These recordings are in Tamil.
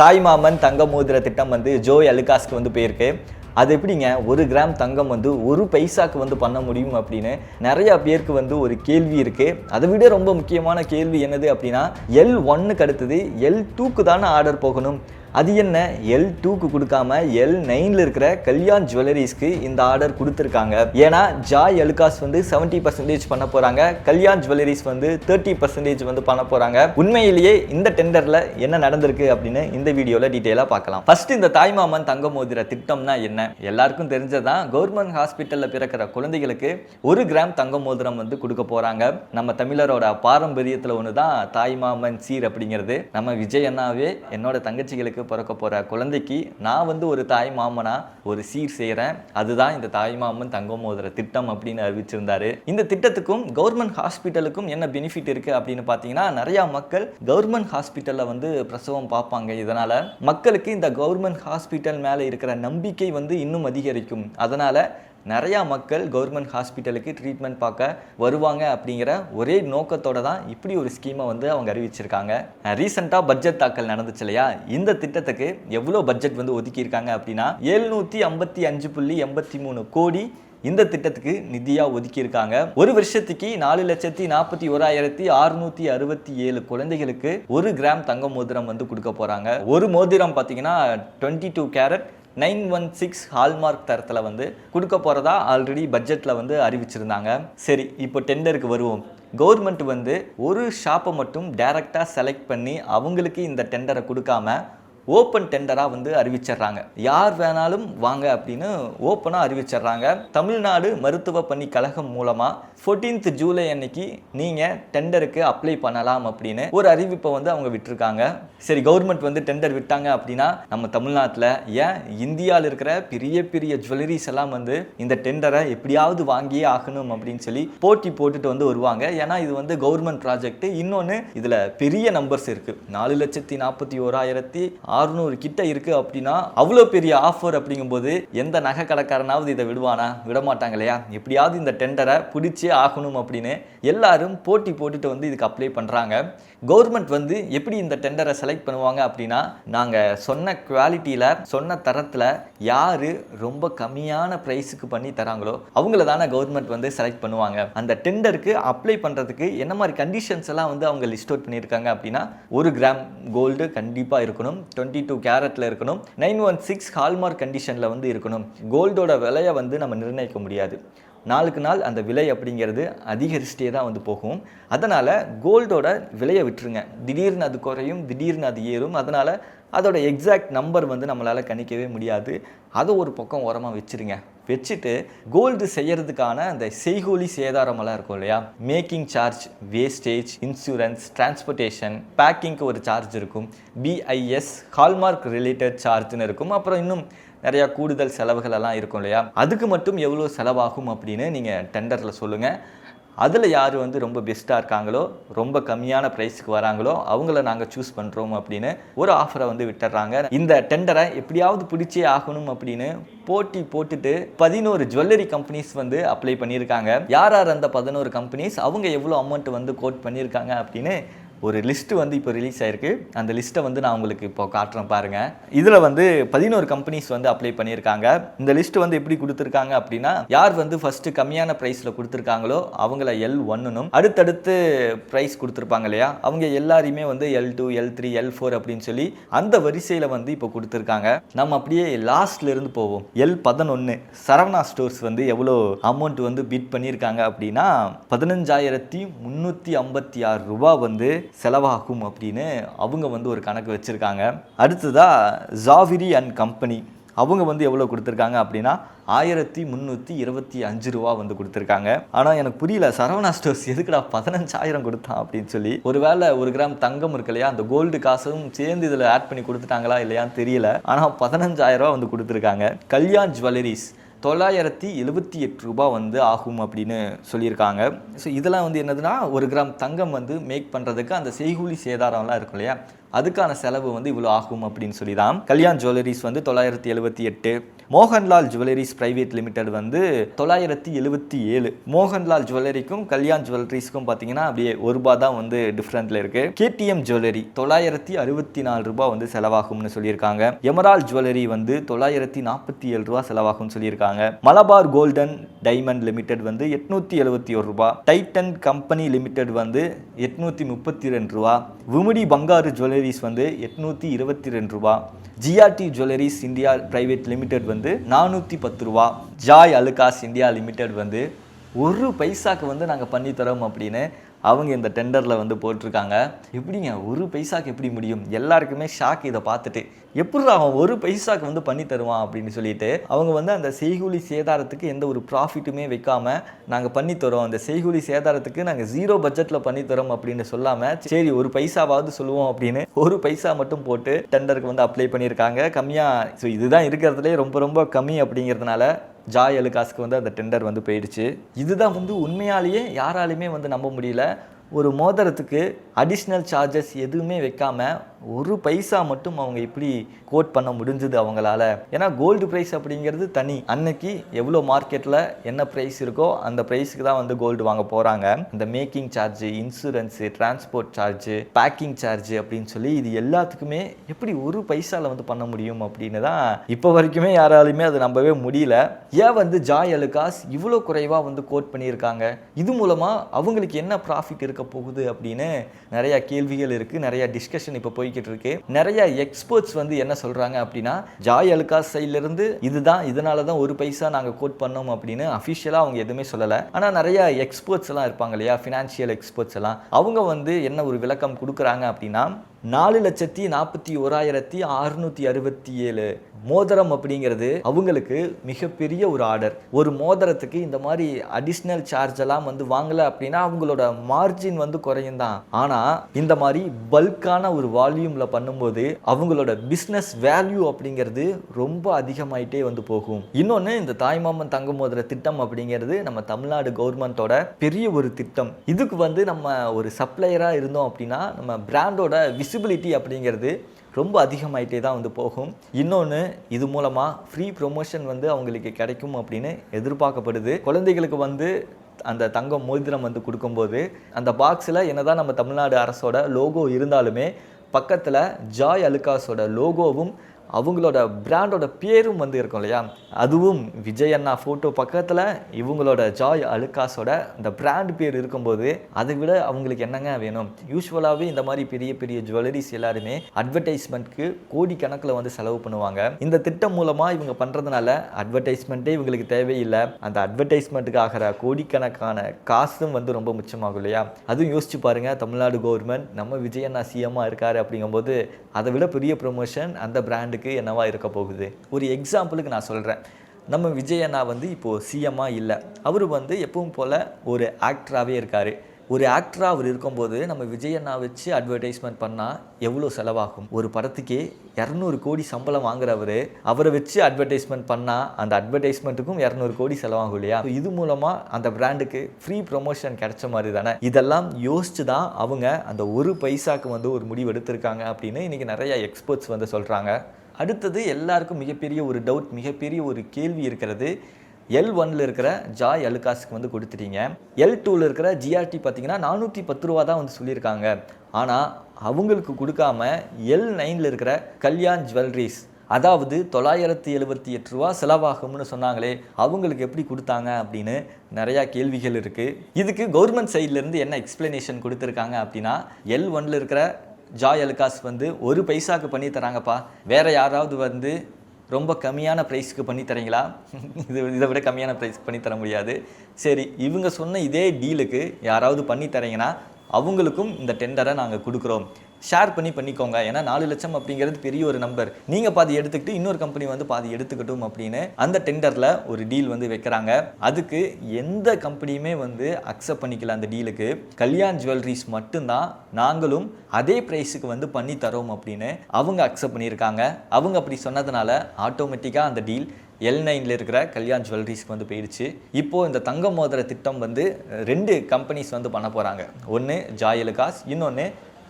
தாய்மாமன் தங்க மோதிர திட்டம் வந்து ஜோய் அலுகாஸ்க்கு வந்து போயிருக்கு. அது எப்படிங்க 1 கிராம் தங்கம் வந்து 1 பைசாக்கு வந்து பண்ண முடியும் அப்படின்னு நிறைய பேருக்கு வந்து ஒரு கேள்வி இருக்குது. அதை விட ரொம்ப முக்கியமான கேள்வி என்னது அப்படின்னா, L1க்கு அடுத்தது L2க்கு தானே ஆர்டர் போகணும். அது என்ன L2க்கு கொடுக்காம L9ல இருக்கிற கல்யாண் ஜுவல்லரிஸ்க்கு இந்த ஆர்டர் கொடுத்துருக்காங்க. ஏன்னா ஜாய் அலுகாஸ் வந்து 70% பண்ண போகிறாங்க, கல்யாண் ஜுவல்லரிஸ் வந்து 30% வந்து பண்ண போகிறாங்க. உண்மையிலேயே இந்த டெண்டரில் என்ன நடந்திருக்கு அப்படின்னு இந்த வீடியோவில் டீட்டெயிலாக பார்க்கலாம். ஃபர்ஸ்ட் இந்த தாய்மாமன் தங்க மோதிர திட்டம்னா என்ன? எல்லாருக்கும் தெரிஞ்சதான். கவர்மெண்ட் ஹாஸ்பிட்டலில் பிறக்கிற குழந்தைகளுக்கு 1 கிராம் தங்க மோதிரம் வந்து கொடுக்க போகிறாங்க. நம்ம தமிழரோட பாரம்பரியத்தில் ஒன்று தான் தாய்மாமன் சீர் அப்படிங்கிறது. நம்ம விஜய் அண்ணாவே என்னோட தங்கச்சிகளுக்கு பிறக்க போற குழந்தைக்கு நான் வந்து ஒரு தாய் மாமனா ஒரு சீர் செய்கிறேன், அதுதான் இந்த தாய்மாமன் தங்க மோதிர திட்டம் அப்படின்னு அறிவிச்சிருந்தாரு. இந்த திட்டத்துக்கும் கவர்மெண்ட் ஹாஸ்பிட்டலுக்கும் என்ன பெனிஃபிட் இருக்கு அப்படின்னு பார்த்தீங்கன்னா, நிறைய மக்கள் கவர்மெண்ட் ஹாஸ்பிட்டலில் வந்து பிரசவம் பார்ப்பாங்க. இதனால மக்களுக்கு இந்த கவர்மெண்ட் ஹாஸ்பிட்டல் மேலே இருக்கிற நம்பிக்கை வந்து இன்னும் அதிகரிக்கும். அதனால நிறையா மக்கள் கவர்மெண்ட் ஹாஸ்பிட்டலுக்கு ட்ரீட்மெண்ட் பார்க்க வருவாங்க அப்படிங்கிற ஒரே நோக்கத்தோடு தான் இப்படி ஒரு ஸ்கீமை வந்து அவங்க அறிவிச்சிருக்காங்க. ரீசெண்டாக பட்ஜெட் தாக்கல் நடந்துச்சு இல்லையா? இந்த திட்டத்துக்கு எவ்வளோ பட்ஜெட் வந்து ஒதுக்கியிருக்காங்க அப்படின்னா 755.83 கோடி இந்த திட்டத்துக்கு நிதியாக ஒதுக்கியிருக்காங்க. ஒரு வருஷத்துக்கு 4,41,667 குழந்தைகளுக்கு 1 கிராம் தங்க மோதிரம் வந்து கொடுக்க போகிறாங்க. ஒரு மோதிரம் பார்த்தீங்கன்னா 22 கேரட் 916 ஹால்மார்க் தரத்தில் வந்து கொடுக்க போகிறதா ஆல்ரெடி பட்ஜெட்டில் வந்து அறிவிச்சிருந்தாங்க. சரி, இப்போ டெண்டருக்கு வருவோம். கவர்மெண்ட் வந்து ஒரு ஷாப்பை மட்டும் டைரெக்டாக செலக்ட் பண்ணி அவங்களுக்கு இந்த டெண்டரை கொடுக்காம ஓப்பன் டெண்டராக வந்து அறிவிச்சிடுறாங்க. யார் வேணாலும் வாங்க அப்படின்னு ஓப்பனாக அறிவிச்சிடுறாங்க. தமிழ்நாடு மருத்துவ பணி கழகம் மூலமாக 14th ஜூலை அன்னைக்கு நீங்கள் டெண்டருக்கு அப்ளை பண்ணலாம் அப்படின்னு ஒரு அறிவிப்பை வந்து அவங்க விட்டுருக்காங்க. சரி, கவர்மெண்ட் வந்து டெண்டர் விட்டாங்க அப்படின்னா நம்ம தமிழ்நாட்டில் ஏன் இந்தியாவில் இருக்கிற பெரிய பெரிய ஜுவல்லரிஸ் எல்லாம் வந்து இந்த டெண்டரை எப்படியாவது வாங்கியே ஆகணும் அப்படின்னு சொல்லி போட்டி போட்டுட்டு வந்து வருவாங்க. ஏன்னா இது வந்து கவர்மெண்ட் ப்ராஜெக்ட். இன்னொன்று இதில் பெரிய நம்பர்ஸ் இருக்குது. 4,41,600 கிட்ட இருக்கு அப்படின்னா அவ்வளோ பெரிய ஆஃபர் அப்படிங்கும்போது எந்த நகை கடைக்காரனாவது இதை விடுவானா? விட மாட்டாங்க இல்லையா? எப்படியாவது இந்த டெண்டரை பிடிச்சே ஆகணும் அப்படின்னு எல்லாரும் போட்டி போட்டுட்டு வந்து இதுக்கு அப்ளை பண்ணுறாங்க. கவர்மெண்ட் வந்து எப்படி இந்த டெண்டரை செலக்ட் பண்ணுவாங்க அப்படின்னா, நாங்கள் சொன்ன குவாலிட்டியில் சொன்ன தரத்தில் யார் ரொம்ப கம்மியான ப்ரைஸுக்கு பண்ணி தராங்களோ அவங்கள தானே கவர்மெண்ட் வந்து செலக்ட் பண்ணுவாங்க. அந்த டெண்டருக்கு அப்ளை பண்ணுறதுக்கு என்ன மாதிரி கண்டிஷன்ஸ் எல்லாம் வந்து அவங்க லிஸ்ட் அவுட் பண்ணியிருக்காங்க அப்படின்னா, 1 கிராம் கோல்டு கண்டிப்பாக இருக்கணும், 22 கேரட்டில் இருக்கணும், 916 ஹால்மார்க் கண்டிஷனில் வந்து இருக்கணும். கோல்டோட விலையை வந்து நம்ம நிர்ணயிக்க முடியாது. நாளுக்கு நாள் அந்த விலை அப்படிங்கிறது அதிகரிச்சுட்டே தான் வந்து போகும். அதனால் கோல்டோட விலையை விட்டுருங்க. திடீர்னு அது குறையும், திடீர்னு அது ஏறும். அதனால் அதோட எக்ஸாக்ட் நம்பர் வந்து நம்மளால் கணிக்கவே முடியாது. அதை ஒரு பக்கம் ஓரமாக வச்சுருங்க. வச்சுட்டு கோல்டு செய்கிறதுக்கான அந்த செய்கூலி சேதாரமெல்லாம் இருக்கும் இல்லையா? Making charge, wastage, insurance, transportation, பேக்கிங்க்கு ஒரு சார்ஜ் இருக்கும், BIS ஹால்மார்க் ரிலேட்டட் சார்ஜ்னு இருக்கும். அப்புறம் இன்னும் நிறையா கூடுதல் செலவுகள் எல்லாம் இருக்கும் இல்லையா? அதுக்கு மட்டும் எவ்வளோ செலவாகும் அப்படின்னு நீங்கள் டெண்டரில் சொல்லுங்கள். அதில் யார் வந்து ரொம்ப பெஸ்ட்டாக இருக்காங்களோ, ரொம்ப கம்மியான ப்ரைஸுக்கு வராங்களோ அவங்கள நாங்கள் சூஸ் பண்ணுறோம் அப்படின்னு ஒரு ஆஃபரை வந்து விட்டுறாங்க. இந்த டெண்டரை எப்படியாவது பிடிச்சே ஆகணும் அப்படின்னு போட்டி போட்டுட்டு 11 ஜுவல்லரி கம்பெனிஸ் வந்து அப்ளை பண்ணியிருக்காங்க. யார் அந்த 11 கம்பெனிஸ், அவங்க எவ்வளோ அமௌண்ட் வந்து கோட் பண்ணியிருக்காங்க அப்படின்னு ஒரு லிஸ்ட்டு வந்து இப்போ ரிலீஸ் ஆகிருக்கு. அந்த லிஸ்ட்டை வந்து நான் உங்களுக்கு இப்போ காட்டுறேன் பாருங்கள். இதில் வந்து 11 கம்பெனிஸ் வந்து அப்ளை பண்ணியிருக்காங்க. இந்த லிஸ்ட்டு வந்து எப்படி கொடுத்துருக்காங்க அப்படின்னா, யார் வந்து ஃபஸ்ட்டு கம்மியான ப்ரைஸில் கொடுத்துருக்காங்களோ அவங்கள L1னும், அடுத்தடுத்து ப்ரைஸ் கொடுத்துருப்பாங்க இல்லையா, அவங்க எல்லாரையுமே வந்து L2, L3, L4 அப்படின்னு சொல்லி அந்த வரிசையில் வந்து இப்போ கொடுத்துருக்காங்க. நம்ம அப்படியே லாஸ்ட்லேருந்து போவோம். L11 சரவணா ஸ்டோர்ஸ் வந்து எவ்வளோ அமௌண்ட் வந்து பிட் பண்ணியிருக்காங்க அப்படின்னா 15,356 ரூபா வந்து செலவாகும் அப்படின்னு அவங்க வந்து ஒரு கணக்கு வச்சுருக்காங்க. அடுத்ததாக ஜாவிரி அண்ட் கம்பெனி, அவங்க வந்து எவ்வளோ கொடுத்துருக்காங்க அப்படின்னா 1,325 ரூபா வந்து கொடுத்துருக்காங்க. ஆனால் எனக்கு புரியல, சரவணா ஸ்டோர்ஸ் எதுக்குடா 15,000 கொடுத்தான் அப்படின்னு சொல்லி. ஒருவேளை 1 கிராம் தங்கம் இருக்கு இல்லையா, அந்த கோல்டு காசும் சேர்ந்து இதில் ஆட் பண்ணி கொடுத்துட்டாங்களா இல்லையான்னு தெரியல. ஆனால் 15,000 ரூபா வந்து கொடுத்துருக்காங்க. கல்யாண் ஜுவல்லரிஸ் 978 ரூபா வந்து ஆகும் அப்படின்னு சொல்லியிருக்காங்க. ஸோ இதெல்லாம் வந்து என்னதுன்னா, 1 கிராம் தங்கம் வந்து மேக் பண்ணுறதுக்கு அந்த செய்கூலி சேதாரம்லாம் இருக்கும் இல்லையா, அதுக்கான செலவு வந்து இவ்வளோ ஆகும் அப்படின்னு சொல்லி தான் கல்யாண் ஜுவல்லரிஸ் வந்து 978, மோகன்லால் ஜுவல்லரிஸ் பிரைவேட் லிமிடெட் வந்து 977. மோகன்லால் ஜுவல்லரிக்கும் கல்யாண் ஜுவல்லரிஸ்க்கும் பார்த்தீங்கன்னா அப்படியே ₹1 தான் வந்து டிஃப்ரெண்ட்ல இருக்கு. கேடிஎம் ஜுவல்லரி 964 ரூபாய் வந்து செலவாகும்னு சொல்லியிருக்காங்க. எமரால் ஜுவல்லரி வந்து ₹947 செலவாகும்னு சொல்லியிருக்காங்க. மலபார் கோல்டன் டைமண்ட் லிமிடெட் வந்து ₹871, டைட்டன் கம்பெனி லிமிடெட் வந்து ₹832, விமுடி பங்காரு ஜுவல்லரிஸ் வந்து ₹822, GRT jewelleries India private limited வந்து ₹410, ஜாய் அலுகாஸ் இந்தியா லிமிடெட் வந்து ₹1 வந்து நாங்கள் பண்ணி தரோம் அப்படின்னு அவங்க இந்த டெண்டரில் வந்து போட்டிருக்காங்க. எப்படிங்க ₹1 எப்படி முடியும்? எல்லாருக்குமே ஷாக் இதை பார்த்துட்டு. எப்படி அவன் ₹1 வந்து பண்ணி தருவான் அப்படின்னு சொல்லிட்டு அவங்க வந்து அந்த செய்கூலி சேதாரத்துக்கு எந்த ஒரு ப்ராஃபிட்டுமே வைக்காம நாங்கள் பண்ணித்தரோம், அந்த செய்கூலி சேதாரத்துக்கு நாங்கள் 0 பட்ஜெட்டில் பண்ணித்தரோம் அப்படின்னு சொல்லாமல் சரி ₹1 சொல்லுவோம் அப்படின்னு ₹1 மட்டும் போட்டு டெண்டருக்கு வந்து அப்ளை பண்ணியிருக்காங்க கம்மியாக. ஸோ இதுதான் இருக்கிறதுலே ரொம்ப ரொம்ப கம்மி அப்படிங்கிறதுனால ஜாய் அலுகாஸ்க்கு வந்து அந்த டெண்டர் வந்து போயிடுச்சு. இதுதான் வந்து உண்மையாலேயே யாராலையுமே வந்து நம்ப முடியல. ஒரு மோதிரத்துக்கு அடிஷ்னல் சார்ஜஸ் எதுவுமே வைக்காமல் ₹1 மட்டும் அவங்க இப்படி கோட் பண்ண முடிஞ்சது அவங்களால. ஏன்னா கோல்டு ப்ரைஸ் அப்படிங்கிறது தனி. அன்னைக்கு எவ்வளோ மார்க்கெட்டில் என்ன ப்ரைஸ் இருக்கோ அந்த ப்ரைஸுக்கு தான் வந்து கோல்டு வாங்க போகிறாங்க. இந்த making charge, insurance, transport charge, packing charge அப்படின்னு சொல்லி இது எல்லாத்துக்குமே எப்படி ₹1 வந்து பண்ண முடியும் அப்படின்னு தான் இப்போ வரைக்குமே யாராலுமே அதை நம்பவே முடியல. ஏன் வந்து ஜாய் அலுகாஸ் இவ்வளோ குறைவாக வந்து கோட் பண்ணியிருக்காங்க? இது மூலமாக அவங்களுக்கு என்ன ப்ராஃபிட் இருக்க போகுது அப்படின்னு நிறைய கேள்விகள் இருக்குது, நிறைய டிஸ்கஷன் இப்போ போய்கிட்டு இருக்கு. நிறைய எக்ஸ்பர்ட்ஸ் வந்து என்ன சொல்கிறாங்க அப்படின்னா ஜாய் அலுகாஸ் சைட்லேருந்து இதுதான், இதனால தான் ₹1 நாங்கள் கோட் பண்ணோம் அப்படின்னு அஃபிஷியலாக அவங்க எதுவுமே சொல்லலை. ஆனால் நிறைய எக்ஸ்பர்ட்ஸ் எல்லாம் இருப்பாங்க இல்லையா, ஃபினான்ஷியல் எக்ஸ்பர்ட்ஸ் எல்லாம், அவங்க வந்து என்ன ஒரு விளக்கம் கொடுக்குறாங்க அப்படின்னா 4,41,667 மோதிரம் அப்படிங்கிறது அவங்களுக்கு மிகப்பெரிய ஒரு ஆர்டர். ஒரு மோதிரத்துக்கு இந்த மாதிரி அடிஷ்னல் சார்ஜ் எல்லாம் வந்து வாங்கலை அப்படின்னா அவங்களோட மார்ஜின் வந்து குறையும் தான். ஆனால் இந்த மாதிரி பல்கான ஒரு வால்யூமில் பண்ணும்போது அவங்களோட பிஸ்னஸ் வேல்யூ அப்படிங்கிறது ரொம்ப அதிகமாயிட்டே வந்து போகும். இன்னொன்று, இந்த தாய்மாமன் தங்க மோதிர திட்டம் அப்படிங்கிறது நம்ம தமிழ்நாடு கவர்மெண்ட்டோட பெரிய ஒரு திட்டம். இதுக்கு வந்து நம்ம ஒரு சப்ளையராக இருந்தோம் அப்படின்னா நம்ம பிராண்டோட விசிபிலிட்டி அப்படிங்கிறது ரொம்ப அதிகமாயிட்டே தான் வந்து போகும். இன்னொன்று, இது மூலமாக ஃப்ரீ ப்ரொமோஷன் வந்து அவங்களுக்கு கிடைக்கும் அப்படின்னு எதிர்பார்க்கப்படுது. குழந்தைகளுக்கு வந்து அந்த தங்கம் மோதிரம் வந்து கொடுக்கும்போது அந்த பாக்ஸில் என்னதான் நம்ம தமிழ்நாடு அரசோட லோகோ இருந்தாலுமே பக்கத்தில் ஜாய் அலுகாஸோட லோகோவும் அவங்களோட பிராண்டோட பேரும் வந்து இருக்கும் இல்லையா, அதுவும் விஜய் அண்ணா ஃபோட்டோ பக்கத்தில் இவங்களோட ஜாய் அலுகாஸோட இந்த பிராண்ட் பேர் இருக்கும்போது அதை விட அவங்களுக்கு என்னங்க வேணும்? யூஸ்வலாகவே இந்த மாதிரி பெரிய பெரிய ஜுவல்லரிஸ் எல்லாருமே அட்வர்டைஸ்மெண்ட்க்கு கோடிக்கணக்கில் வந்து செலவு பண்ணுவாங்க. இந்த திட்டம் மூலமாக இவங்க பண்ணுறதுனால அட்வர்டைஸ்மெண்ட்டே இவங்களுக்கு தேவையில்லை. அந்த அட்வர்டைஸ்மெண்ட்டுக்கு ஆகிற கோடிக்கணக்கான காசும் வந்து ரொம்ப மிச்சமாகும் இல்லையா. அதுவும் யோசிச்சு பாருங்கள், தமிழ்நாடு கவர்மெண்ட் நம்ம விஜய் அண்ணா சிஎம்மாக இருக்காரு அப்படிங்கும்போது அதை விட பெரிய ப்ரொமோஷன் அந்த பிராண்டுக்கு என்னவா இருக்க போகுது. ஒரு எக்ஸாம்பிளுக்கு நான் சொல்கிறேன். நம்ம விஜய் அண்ணா வந்து இப்போது சிஎம்மாக இல்லை, அவர் வந்து எப்பவும் போல் ஒரு ஆக்டராகவே இருக்கார். ஒரு ஆக்டராக அவர் இருக்கும்போது நம்ம விஜய் அண்ணா வச்சு அட்வர்டைஸ்மெண்ட் பண்ணால் எவ்வளோ செலவாகும்? ஒரு படத்துக்கே 200 கோடி சம்பளம் வாங்குறவர், அவரை வச்சு அட்வர்டைஸ்மெண்ட் பண்ணால் அந்த அட்வர்டைஸ்மெண்ட்டுக்கும் 200 கோடி செலவாகும் இல்லையா. இது மூலமாக அந்த பிராண்டுக்கு ஃப்ரீ ப்ரொமோஷன் கிடைச்ச மாதிரி தானே. இதெல்லாம் யோசிச்சு தான் அவங்க அந்த ₹1 வந்து ஒரு முடிவு எடுத்திருக்காங்க அப்படின்னு இன்றைக்கி நிறைய எக்ஸ்பர்ட்ஸ் வந்து சொல்கிறாங்க. அடுத்தது எல்லாருக்கும் மிகப்பெரிய ஒரு டவுட், மிகப்பெரிய ஒரு கேள்வி இருக்கிறது. L1 இருக்கிற ஜாய் அலுகாஸ்க்கு வந்து கொடுத்துட்டீங்க, L2 இருக்கிற ஜிஆர்டி பார்த்தீங்கன்னா ₹410 தான் வந்து சொல்லியிருக்காங்க. ஆனால் அவங்களுக்கு கொடுக்காம L9 இருக்கிற கல்யாண் ஜுவல்லரிஸ், அதாவது ₹978 செலவாகும்னு சொன்னாங்களே, அவங்களுக்கு எப்படி கொடுத்தாங்க அப்படின்னு நிறையா கேள்விகள் இருக்குது. இதுக்கு கவர்மெண்ட் சைட்லேருந்து என்ன எக்ஸ்பிளனேஷன் கொடுத்துருக்காங்க அப்படின்னா, L1 இருக்கிற ஜாய் அலுகாஸ் வந்து ₹1 பண்ணி தராங்கப்பா, வேறு யாராவது வந்து ரொம்ப கம்மியான ப்ரைஸ்க்கு பண்ணி தரீங்களா? இதை விட கம்மியான ப்ரைஸ்க்கு பண்ணி தர முடியாது. சரி, இவங்க சொன்ன இதே டீலுக்கு யாராவது பண்ணி தரீங்கன்னா அவங்களுக்கும் இந்த டெண்டரை நாங்கள் கொடுக்குறோம், ஷேர் பண்ணிக்கோங்க. ஏன்னா 4 லட்சம் அப்படிங்கிறது பெரிய ஒரு நம்பர், நீங்கள் பாதி எடுத்துக்கிட்டு இன்னொரு கம்பெனி வந்து பாதி எடுத்துக்கட்டும் அப்படின்னு அந்த டெண்டரில் ஒரு டீல் வந்து வைக்கிறாங்க. அதுக்கு எந்த கம்பெனியுமே வந்து அக்செப்ட் பண்ணிக்கல. அந்த டீலுக்கு கல்யாண் ஜுவல்லரிஸ் மட்டும்தான் நாங்களும் அதே ப்ரைஸுக்கு வந்து பண்ணி தரோம் அப்படின்னு அவங்க அக்செப்ட் பண்ணியிருக்காங்க. அவங்க அப்படி சொன்னதுனால ஆட்டோமேட்டிக்காக அந்த டீல் L9 இருக்கிற கல்யாண் ஜுவல்லரிஸ்க்கு வந்து போயிடுச்சு. இப்போது இந்த தங்க மோதிர திட்டம் வந்து 2 கம்பெனிஸ் வந்து பண்ண போகிறாங்க. ஒன்று ஜாய் அலுகாஸ், இன்னொன்று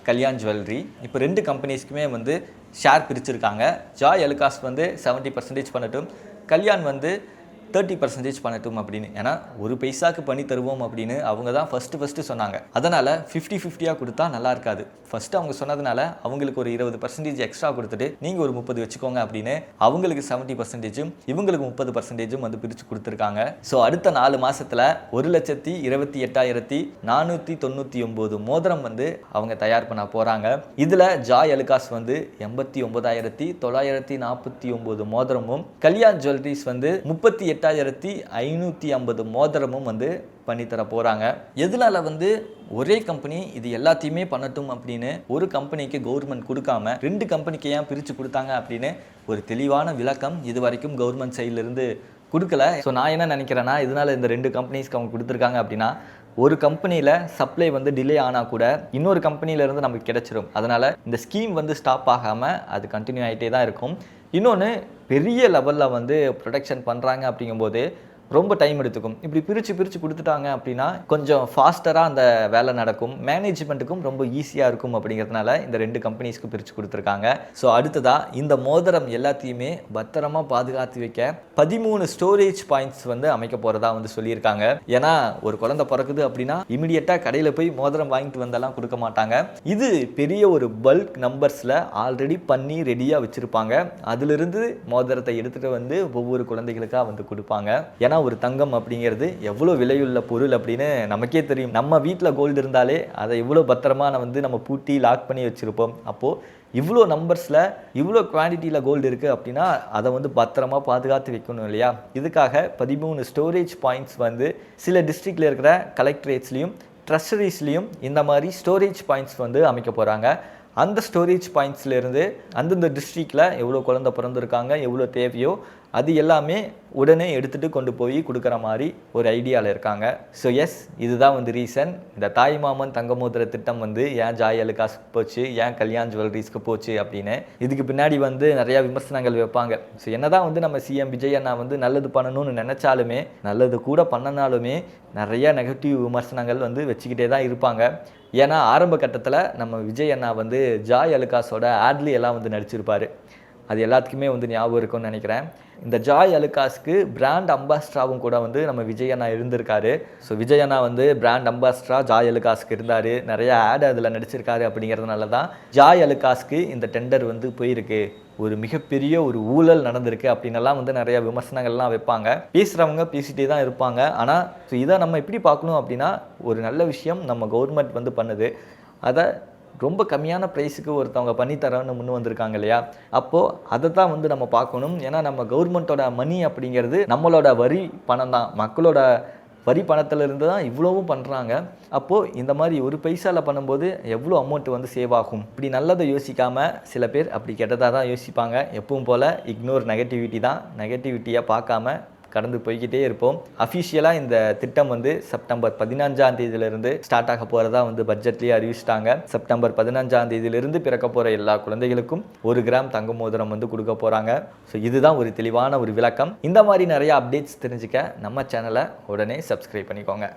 கல்யாண் ஜுவல்லரி. இப்போ 2 கம்பெனிஸ்க்குமே வந்து ஷேர் பிரிச்சிருக்காங்க. ஜாய் அலுகாஸ் வந்து 70% பண்ணட்டும், கல்யாண் வந்து 30% பண்ணட்டும் அப்படின்னு. ஏன்னா ஒரு பைசாக்கு பண்ணி தருவோம் அப்படின்னு அவங்க தான் ஃபஸ்ட்டு சொன்னாங்க. அதனால் 50-50 கொடுத்தா நல்லா இருக்காது. ஃபஸ்ட்டு அவங்க சொன்னதுனால அவங்களுக்கு ஒரு 20% எக்ஸ்ட்ரா கொடுத்துட்டு நீங்கள் ஒரு 30 வச்சுக்கோங்க அப்படின்னு அவங்களுக்கு 70%, இவங்களுக்கு 30% வந்து பிரித்து கொடுத்துருக்காங்க. ஸோ அடுத்த 4 மாதத்தில் 1,28,499 மோதிரம் வந்து அவங்க தயார் பண்ண போகிறாங்க. இதில் ஜாய் அலுகாஸ் வந்து 89,949 மோதிரமும், கல்யாண் ஜுவல்லரிஸ் வந்து 38,550 மோதிரமும் வந்து பண்ணித்தர போகிறாங்க. எதனால வந்து ஒரே கம்பெனி இது எல்லாத்தையுமே பண்ணட்டும் அப்படின்னு ஒரு கம்பெனிக்கு கவர்மெண்ட் கொடுக்காம 2 கம்பெனிக்கு ஏன் பிரித்து கொடுத்தாங்க அப்படின்னு ஒரு தெளிவான விளக்கம் இது வரைக்கும் கவர்மெண்ட் சைட்லேருந்து கொடுக்கல. ஸோ நான் என்ன நினைக்கிறேன்னா, இதனால் இந்த 2 கம்பெனிஸ்க்கு அவங்க கொடுத்துருக்காங்க அப்படின்னா, ஒரு கம்பெனியில் சப்ளை வந்து டிலே ஆனால் கூட இன்னொரு கம்பெனியிலேருந்து நமக்கு கிடைச்சிரும். அதனால் இந்த ஸ்கீம் வந்து ஸ்டாப் ஆகாமல் அது கண்டினியூ ஆகிட்டே தான் இருக்கும். இன்னொன்று, பெரிய லெவலில் வந்து ப்ரொடக்ஷன் பண்ணுறாங்க அப்படிங்கும்போது ரொம்ப டைம் எடுத்துக்கும். இப்படி பிரித்து கொடுத்துட்டாங்க அப்படின்னா கொஞ்சம் ஃபாஸ்டராக அந்த வேலை நடக்கும், மேனேஜ்மெண்ட்டுக்கும் ரொம்ப ஈஸியாக இருக்கும். அப்படிங்கிறதுனால இந்த 2 கம்பெனிஸ்க்கு பிரித்து கொடுத்துருக்காங்க. ஸோ அடுத்ததாக இந்த மோதிரம் எல்லாத்தையுமே பத்திரமா பாதுகாத்து வைக்க 13 ஸ்டோரேஜ் பாயிண்ட்ஸ் வந்து அமைக்க போகிறதா வந்து சொல்லியிருக்காங்க. ஏன்னா ஒரு குழந்தை பிறக்குது அப்படின்னா இமிடியேட்டாக கடையில் போய் மோதிரம் வாங்கிட்டு வந்தெல்லாம் கொடுக்க மாட்டாங்க. இது பெரிய ஒரு பல்க் நம்பர்ஸில் ஆல்ரெடி பண்ணி ரெடியாக வச்சுருப்பாங்க. அதிலிருந்து மோதிரத்தை எடுத்துகிட்டு வந்து ஒவ்வொரு குழந்தைகளுக்காக வந்து கொடுப்பாங்க. ஏன்னா ஒரு தங்கம் அப்படிங்கிறது எவ்வளோ விலையுள்ள பொருள் அப்படின்னு நமக்கே தெரியும். நம்ம வீட்டில் கோல்டு இருந்தாலே அதை எவ்வளோ பத்திரமா வந்து நம்ம பூட்டி லாக் பண்ணி வச்சுருப்போம். அப்போது இவ்வளோ நம்பர்ஸில் இவ்வளோ குவான்டிட்டியில் கோல்டு இருக்குது அப்படின்னா அதை வந்து பத்திரமா பாதுகாத்து வைக்கணும் இல்லையா? இதுக்காக 13 ஸ்டோரேஜ் பாயிண்ட்ஸ் வந்து சில டிஸ்ட்ரிக்டில் இருக்கிற கலெக்டரேட்ஸ்லேயும் ட்ரெஷரிஸ்லேயும் இந்த மாதிரி ஸ்டோரேஜ் பாயிண்ட்ஸ் வந்து அமைக்க போகிறாங்க. அந்த ஸ்டோரேஜ் பாயிண்ட்ஸ்லேருந்து அந்தந்த டிஸ்ட்ரிக்டில் எவ்வளோ குழந்தை பிறந்திருக்காங்க, எவ்வளோ தேவையோ அது எல்லாமே உடனே எடுத்துகிட்டு கொண்டு போய் கொடுக்குற மாதிரி ஒரு ஐடியாவில் இருக்காங்க. ஸோ எஸ், இதுதான் வந்து ரீசன் இந்த தாய் மாமன் தங்க மோதிர திட்டம் வந்து ஏன் ஜாய் அலுகாஸ்க்கு போச்சு, ஏன் கல்யாண் ஜுவல்லரிஸ்க்கு போச்சு அப்படின்னு. இதுக்கு பின்னாடி வந்து நிறையா விமர்சனங்கள் வைப்பாங்க. ஸோ என்னதான் வந்து நம்ம சிஎம் விஜய் அண்ணா வந்து நல்லது பண்ணணும்னு நினச்சாலுமே, நல்லது கூட பண்ணனாலுமே நிறைய நெகட்டிவ் விமர்சனங்கள் வந்து வச்சுக்கிட்டே தான் இருப்பாங்க. ஏன்னா ஆரம்ப கட்டத்தில் நம்ம விஜய் அண்ணா வந்து ஜாய் அலுகாஸோட ஆட்லி எல்லாம் வந்து நடிச்சிருப்பார். அது எல்லாத்துக்குமே வந்து ஞாபகம் இருக்கும்னு நினைக்கிறேன். இந்த ஜாய் அலுகாஸ்க்கு பிராண்ட் அம்பாஸ்டராகவும் கூட வந்து நம்ம விஜய் அண்ணா இருந்திருக்காரு. ஸோ விஜய் அண்ணா வந்து பிராண்ட் அம்பாஸ்டரா ஜாய் அலுகாஸ்க்கு இருந்தார், நிறைய ஆட் அதில் நடிச்சிருக்காரு. அப்படிங்கிறதுனால தான் ஜாய் அலுகாஸ்க்கு இந்த டெண்டர் வந்து போயிருக்கு, ஒரு மிகப்பெரிய ஒரு ஊழல் நடந்திருக்கு அப்படின்னெல்லாம் வந்து நிறைய விமர்சனங்கள்லாம் வைப்பாங்க. பேசுகிறவங்க பேசிகிட்டே தான் இருப்பாங்க. ஆனால் ஸோ இதை நம்ம எப்படி பார்க்கணும் அப்படின்னா, ஒரு நல்ல விஷயம் நம்ம கவர்மெண்ட் வந்து பண்ணுது, அதை ரொம்ப கம்மியான ப்ரைஸுக்கு ஒருத்தவங்க பண்ணித்தரன்னு முன் வந்திருக்காங்க இல்லையா? அப்போது அதை தான் வந்து நம்ம பார்க்கணும். ஏன்னா நம்ம கவர்மெண்ட்டோட மணி அப்படிங்கிறது நம்மளோட வரி பணம் தான், மக்களோட வரி பணத்திலிருந்து தான் இவ்வளவும் பண்ணுறாங்க. அப்போது இந்த மாதிரி ஒரு பைசாவில் பண்ணும்போது எவ்வளோ அமௌண்ட் வந்து சேவ் ஆகும். இப்படி நல்லதை யோசிக்காமல் சில பேர் அப்படி கெட்டதாக தான் யோசிப்பாங்க. எப்பவும் போல் இக்னோர் நெகட்டிவிட்டி தான், நெகட்டிவிட்டியாக பார்க்காம கடந்து போய்கிட்டே இருப்போம். அஃபிஷியலாக இந்த திட்டம் வந்து செப்டம்பர் 15ஆம் தேதியிலிருந்து ஸ்டார்ட் ஆக போகிறதா வந்து பட்ஜெட்லேயே அறிவிச்சிட்டாங்க. செப்டம்பர் 15ஆம் தேதியிலிருந்து பிறக்க போகிற எல்லா குழந்தைகளுக்கும் 1 கிராம் தங்க மோதிரம் வந்து கொடுக்க போகிறாங்க. ஸோ இதுதான் ஒரு தெளிவான ஒரு விளக்கம். இந்த மாதிரி நிறைய அப்டேட்ஸ் தெரிஞ்சுக்க நம்ம சேனலை உடனே சப்ஸ்கிரைப் பண்ணிக்கோங்க.